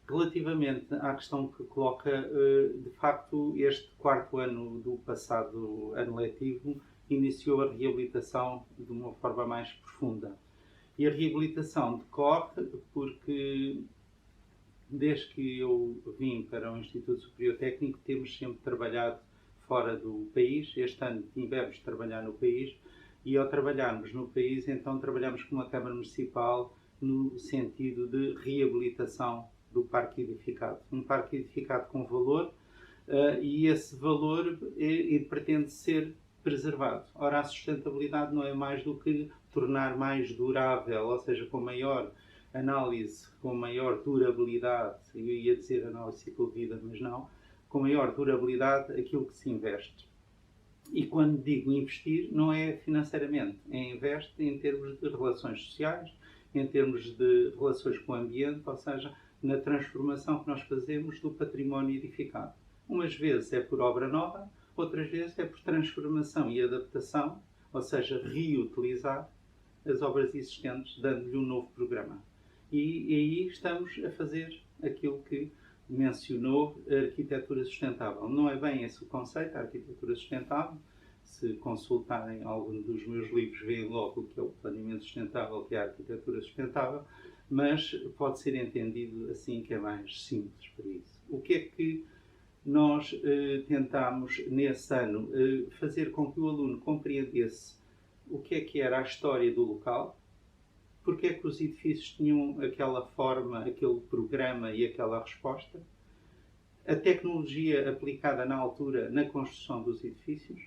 Relativamente à questão que coloca, de facto, este quarto ano do passado ano letivo iniciou a reabilitação de uma forma mais profunda. E a reabilitação decorre porque, desde que eu vim para o Instituto Superior Técnico, temos sempre trabalhado fora do país. Este ano tivemos de trabalhar no país e, ao trabalharmos no país, então trabalhamos com a Câmara Municipal no sentido de reabilitação do parque edificado. Um parque edificado com valor e esse valor pretende ser preservado. Ora, a sustentabilidade não é mais do que tornar mais durável, ou seja, com maior análise, com maior durabilidade, eu ia dizer análise de ciclo de vida, mas não, com maior durabilidade aquilo que se investe. E quando digo investir, não é financeiramente, é investe em termos de relações sociais, em termos de relações com o ambiente, ou seja, na transformação que nós fazemos do património edificado. Umas vezes é por obra nova, outras vezes é por transformação e adaptação, ou seja, reutilizar as obras existentes, dando-lhe um novo programa. E aí estamos a fazer aquilo que mencionou, a arquitetura sustentável. Não é bem esse o conceito, a arquitetura sustentável. Se consultarem algum dos meus livros, veem logo o que é o planeamento sustentável, que é a arquitetura sustentável, mas pode ser entendido assim, que é mais simples para isso. O que é que nós tentámos, nesse ano, fazer com que o aluno compreendesse o que era a história do local, porque é que os edifícios tinham aquela forma, aquele programa e aquela resposta, a tecnologia aplicada na altura na construção dos edifícios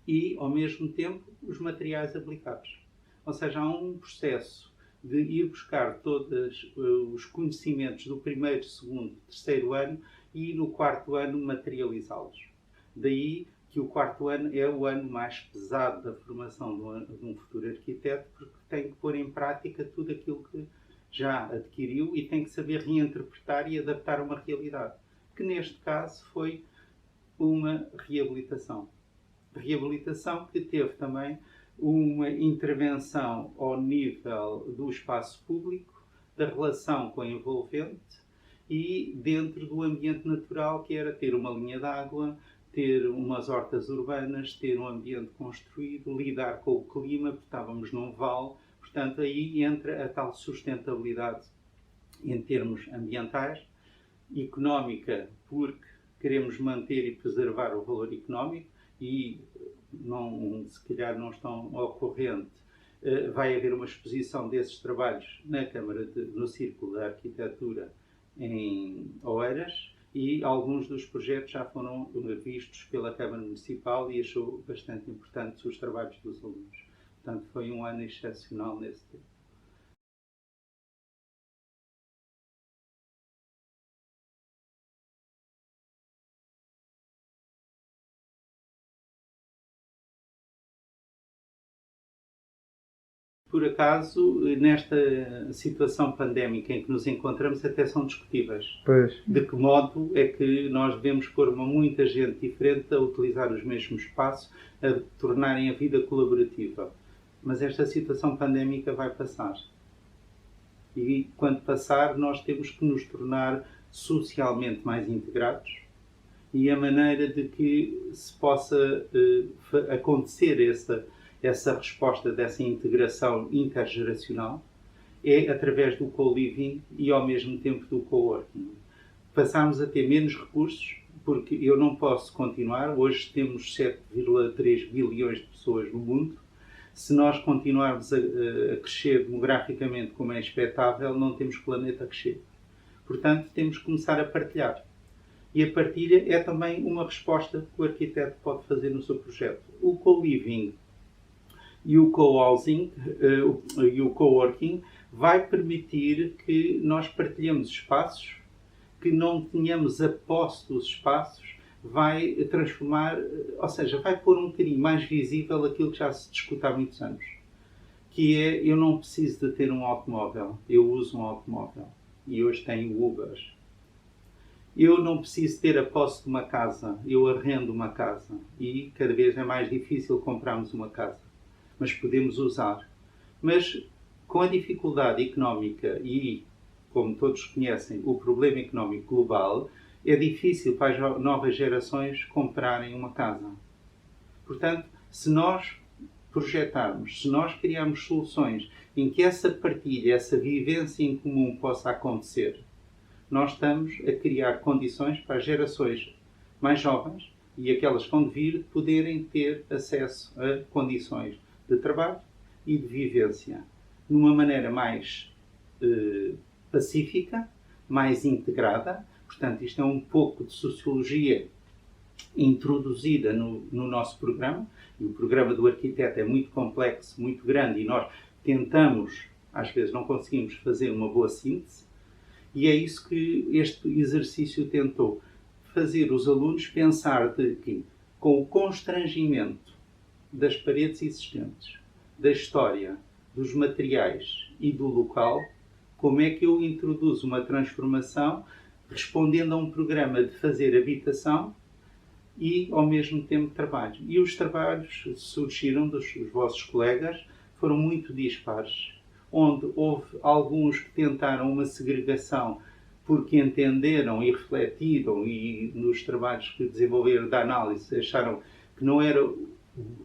e, ao mesmo tempo, os materiais aplicados. Ou seja, há um processo de ir buscar todos os conhecimentos do primeiro, segundo, terceiro ano e no quarto ano materializá-los. Daí que o quarto ano é o ano mais pesado da formação de um futuro arquiteto, porque tem que pôr em prática tudo aquilo que já adquiriu e tem que saber reinterpretar e adaptar a uma realidade, que neste caso foi uma reabilitação. Reabilitação que teve também uma intervenção ao nível do espaço público, da relação com a envolvente e dentro do ambiente natural, que era ter uma linha de água, ter umas hortas urbanas, ter um ambiente construído, lidar com o clima, porque estávamos num vale. Portanto, aí entra a tal sustentabilidade em termos ambientais, económica, porque queremos manter e preservar o valor económico e, não, se calhar não estão ocorrente, vai haver uma exposição desses trabalhos na no Círculo da Arquitetura em Oeiras, e alguns dos projetos já foram vistos pela Câmara Municipal e achou bastante importantes os trabalhos dos alunos. Portanto, foi um ano excepcional nesse tempo. Por acaso, nesta situação pandémica em que nos encontramos, até são discutíveis. Pois. De que modo é que nós devemos pôr muita gente diferente a utilizar os mesmos espaços, a tornarem a vida colaborativa. Mas esta situação pandémica vai passar. E quando passar, nós temos que nos tornar socialmente mais integrados, e a maneira de que se possa acontecer essa resposta dessa integração intergeracional é através do co-living e ao mesmo tempo do co-working. Passarmos a ter menos recursos, porque eu não posso continuar. Hoje temos 7,3 bilhões de pessoas no mundo. Se nós continuarmos a crescer demograficamente como é expectável, não temos planeta a crescer. Portanto, temos que começar a partilhar. E a partilha é também uma resposta que o arquiteto pode fazer no seu projeto. O co-living e o co-housing e o co-working vai permitir que nós partilhemos espaços, que não tenhamos a posse dos espaços, vai transformar, ou seja, vai pôr um bocadinho mais visível aquilo que já se discute há muitos anos, que é: eu não preciso de ter um automóvel, eu uso um automóvel e hoje tenho Ubers. Eu não preciso ter a posse de uma casa, eu arrendo uma casa e cada vez é mais difícil comprarmos uma casa, mas podemos usar. Mas com a dificuldade económica e como todos conhecem, o problema económico global, é difícil para as novas gerações comprarem uma casa. Portanto, se nós projetarmos, se nós criarmos soluções em que essa partilha, essa vivência em comum possa acontecer, nós estamos a criar condições para as gerações mais jovens e aquelas que vão vir poderem ter acesso a condições de trabalho e de vivência de uma maneira mais pacífica, mais integrada. Portanto, isto é um pouco de sociologia introduzida no nosso programa. E o programa do arquiteto é muito complexo, muito grande, e nós tentamos, às vezes não conseguimos fazer uma boa síntese, e é isso que este exercício tentou fazer os alunos pensar de que, com o constrangimento das paredes existentes, da história, dos materiais e do local, como é que eu introduzo uma transformação respondendo a um programa de fazer habitação e, ao mesmo tempo, trabalho. E os trabalhos surgiram dos vossos colegas, foram muito dispares, onde houve alguns que tentaram uma segregação porque entenderam e refletiram e nos trabalhos que desenvolveram da análise acharam que não era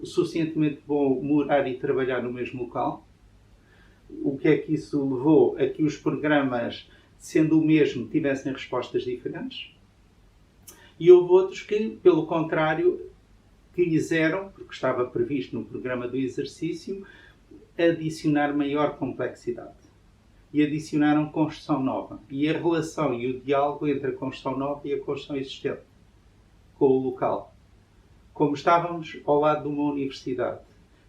suficientemente bom morar e trabalhar no mesmo local. O que é que isso levou a que os programas, sendo o mesmo, tivessem respostas diferentes? E houve outros que, pelo contrário, quiseram, porque estava previsto no programa do exercício, adicionar maior complexidade. E adicionaram construção nova. E a relação e o diálogo entre a construção nova e a construção existente, com o local. Como estávamos ao lado de uma universidade,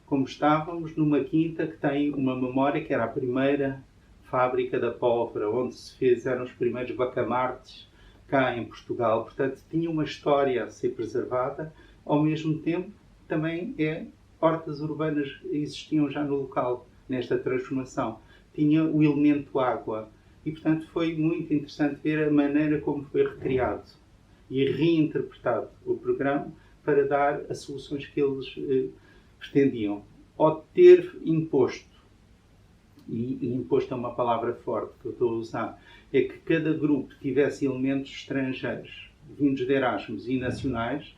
como estávamos numa quinta que tem uma memória que era a primeira fábrica da pólvora, onde se fizeram os primeiros bacamartes cá em Portugal. Portanto, tinha uma história a ser preservada, ao mesmo tempo também hortas urbanas existiam já no local, nesta transformação. Tinha o elemento água e, portanto, foi muito interessante ver a maneira como foi recriado e reinterpretado o programa para dar as soluções que eles pretendiam. Ao ter imposto, e imposto é uma palavra forte que eu estou a usar, é que cada grupo tivesse elementos estrangeiros, vindos de Erasmus e nacionais,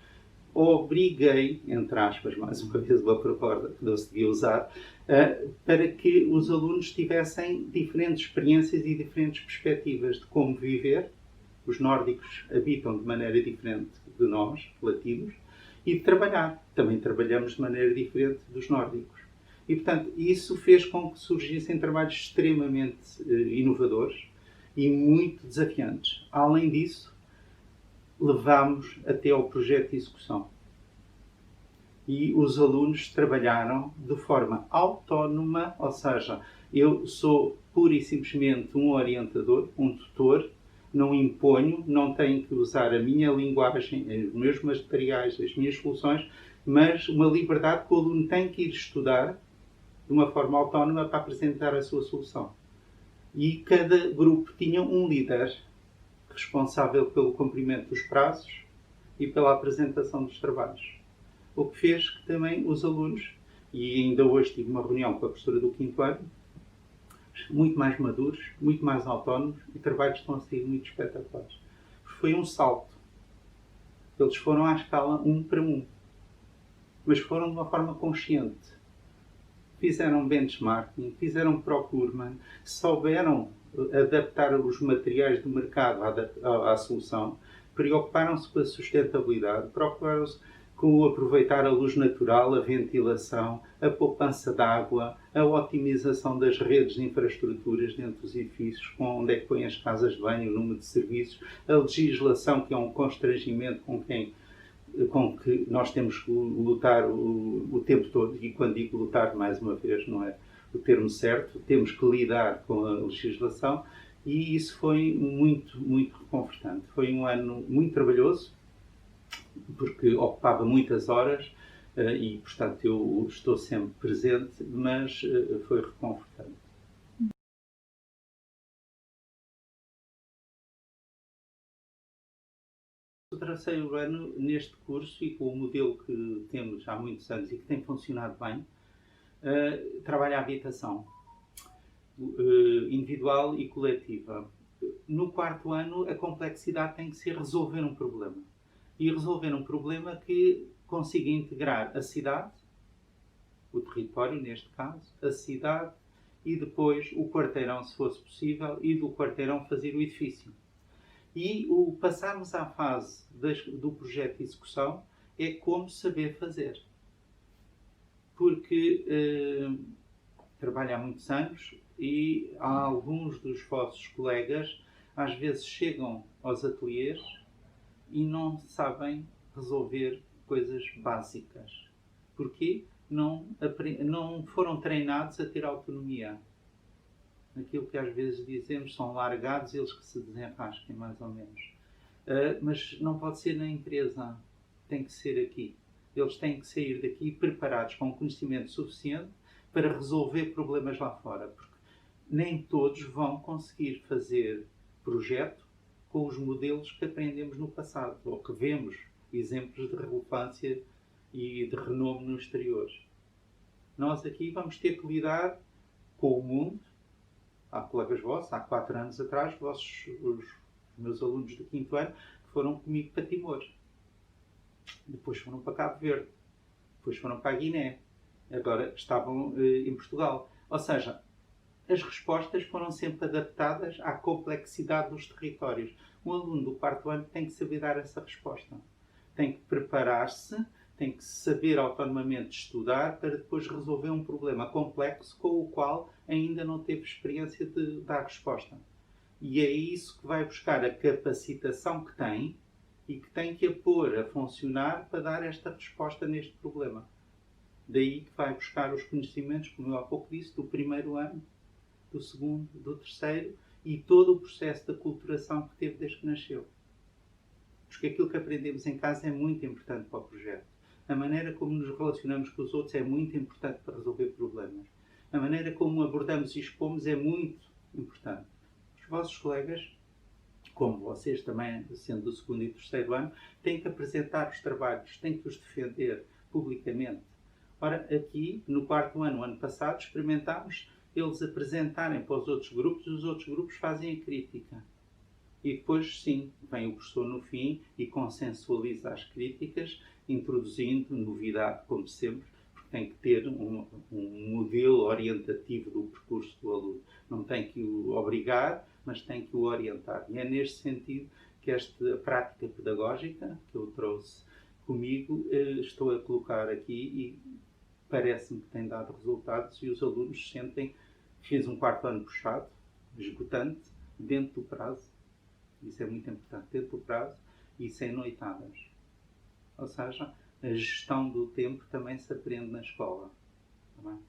obriguei, entre aspas, mais uma vez uma palavra que não se devia usar, para que os alunos tivessem diferentes experiências e diferentes perspectivas de como viver. Os nórdicos habitam de maneira diferente de nós, latinos, e de trabalhar. Também trabalhamos de maneira diferente dos nórdicos. E, portanto, isso fez com que surgissem trabalhos extremamente inovadores e muito desafiantes. Além disso, levámos até ao projeto de execução. E os alunos trabalharam de forma autónoma, ou seja, eu sou pura e simplesmente um orientador, um tutor, não imponho, não tenho que usar a minha linguagem, os meus materiais, as minhas soluções, mas uma liberdade que o aluno tem que ir estudar de uma forma autónoma para apresentar a sua solução. E cada grupo tinha um líder responsável pelo cumprimento dos prazos e pela apresentação dos trabalhos. O que fez que também os alunos, e ainda hoje tive uma reunião com a professora do 5º ano, muito mais maduros, muito mais autónomos, e trabalhos estão a sair muito espetaculares. Foi um salto. Eles foram à escala 1 para 1. Mas foram de uma forma consciente. Fizeram benchmarking, fizeram procurement, souberam adaptar os materiais do mercado à solução, preocuparam-se com a sustentabilidade, procuraram-se com aproveitar a luz natural, a ventilação, a poupança de água, a otimização das redes de infraestruturas dentro dos edifícios, onde é que põem as casas de banho, o número de serviços, a legislação, que é um constrangimento com que nós temos que lutar o tempo todo. E quando digo lutar, mais uma vez, não é o termo certo, temos que lidar com a legislação, e isso foi muito, muito reconfortante. Foi um ano muito trabalhoso, porque ocupava muitas horas e, portanto, eu estou sempre presente, mas foi reconfortante. O terceiro ano, neste curso, e com o modelo que temos há muitos anos e que tem funcionado bem, trabalha a habitação. individual e coletiva. No quarto ano, a complexidade tem que ser resolver um problema. E resolver um problema que consiga integrar a cidade, o território neste caso, a cidade e depois o quarteirão, se fosse possível, e do quarteirão fazer o edifício. E o passarmos à fase do projeto de execução é como saber fazer. Porque trabalho há muitos anos e há alguns dos vossos colegas às vezes chegam aos ateliês e não sabem resolver coisas básicas. Porquê? Não foram treinados a ter autonomia. Aquilo que às vezes dizemos são largados, eles que se desenrasquem, mais ou menos. Mas não pode ser na empresa, tem que ser aqui. Eles têm que sair daqui preparados com conhecimento suficiente para resolver problemas lá fora. Porque nem todos vão conseguir fazer projeto com os modelos que aprendemos no passado, ou que vemos exemplos de relevância e de renome no exterior. Nós aqui vamos ter que lidar com o mundo. Há colegas vossos, há 4 anos atrás, os meus alunos do 5º ano foram comigo para Timor. Depois foram para Cabo Verde. Depois foram para a Guiné. Agora estavam em Portugal. Ou seja, as respostas foram sempre adaptadas à complexidade dos territórios. Um aluno do 4º ano tem que saber dar essa resposta. Tem que preparar-se, tem que saber autonomamente estudar para depois resolver um problema complexo com o qual ainda não teve experiência de dar resposta. E é isso que vai buscar a capacitação que tem e que tem que a pôr a funcionar para dar esta resposta neste problema. Daí que vai buscar os conhecimentos, como eu há pouco disse, do 1º ano, do 2º, do 3º e todo o processo de aculturação que teve desde que nasceu. Porque aquilo que aprendemos em casa é muito importante para o projeto. A maneira como nos relacionamos com os outros é muito importante para resolver problemas. A maneira como abordamos e expomos é muito importante. Os vossos colegas, como vocês também, sendo do 2º e 3º ano, têm que apresentar os trabalhos, têm que os defender publicamente. Ora, aqui, no 4º ano, ano passado, experimentámos eles apresentarem para os outros grupos e os outros grupos fazem a crítica. E depois, sim, vem o professor no fim e consensualiza as críticas, introduzindo novidade, como sempre, porque tem que ter um modelo orientativo do percurso do aluno. Não tem que o obrigar, mas tem que o orientar. E é neste sentido que esta prática pedagógica que eu trouxe comigo, estou a colocar aqui e parece-me que tem dado resultados e os alunos sentem que fiz um 4º ano puxado, esgotante, dentro do prazo. Isso é muito importante, dentro do prazo e sem noitadas. Ou seja, a gestão do tempo também se aprende na escola. Tá bem?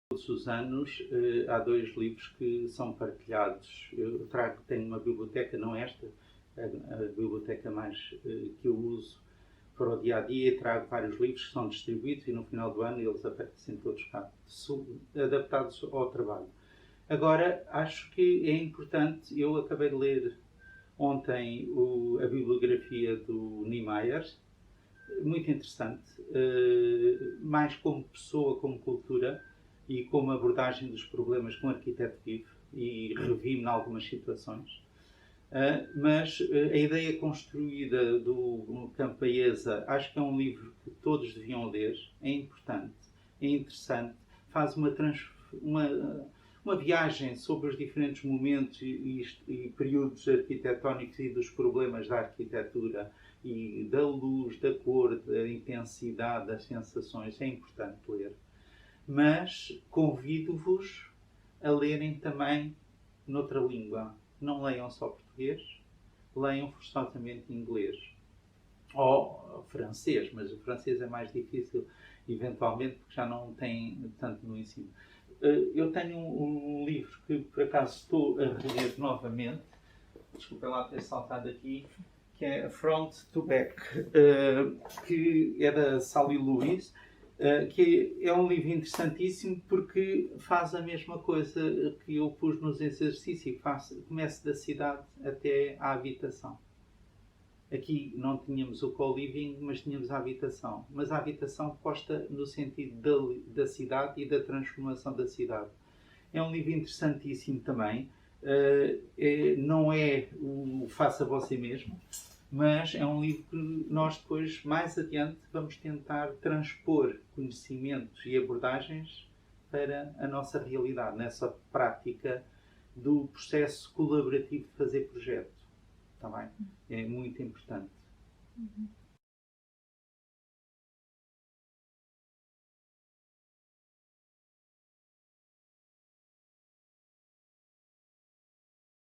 Todos os anos há 2 livros que são partilhados. Eu tenho uma biblioteca, não esta, a biblioteca mais que eu uso para o dia a dia, e trago vários livros que são distribuídos e no final do ano eles aparecem todos cá, adaptados ao trabalho. Agora, acho que é importante, eu acabei de ler ontem a bibliografia do Niemeyer, muito interessante, mais como pessoa, como cultura e como abordagem dos problemas que um arquiteto vive, e revi-me em algumas situações. Mas a ideia construída do Campeesa, acho que é um livro que todos deviam ler, é importante, é interessante, faz uma viagem sobre os diferentes momentos e períodos arquitetónicos e dos problemas da arquitetura e da luz, da cor, da intensidade das sensações, é importante ler. Mas convido-vos a lerem também noutra língua. Não leiam só português, leiam forçosamente inglês. Ou francês, mas o francês é mais difícil, eventualmente, porque já não tem tanto no ensino. Eu tenho um livro que, por acaso, estou a reler novamente. Desculpem lá ter saltado aqui. Que é Front to Back, que é da Sally Lewis. Que é um livro interessantíssimo porque faz a mesma coisa que eu pus nos exercícios, começa da cidade até à habitação. Aqui não tínhamos o co-living, mas tínhamos a habitação. Mas a habitação posta no sentido da cidade e da transformação da cidade. É um livro interessantíssimo também. Não é o faça você mesmo, mas é um livro que nós depois, mais adiante, vamos tentar transpor conhecimentos e abordagens para a nossa realidade, nessa prática do processo colaborativo de fazer projeto. Está bem? É muito importante.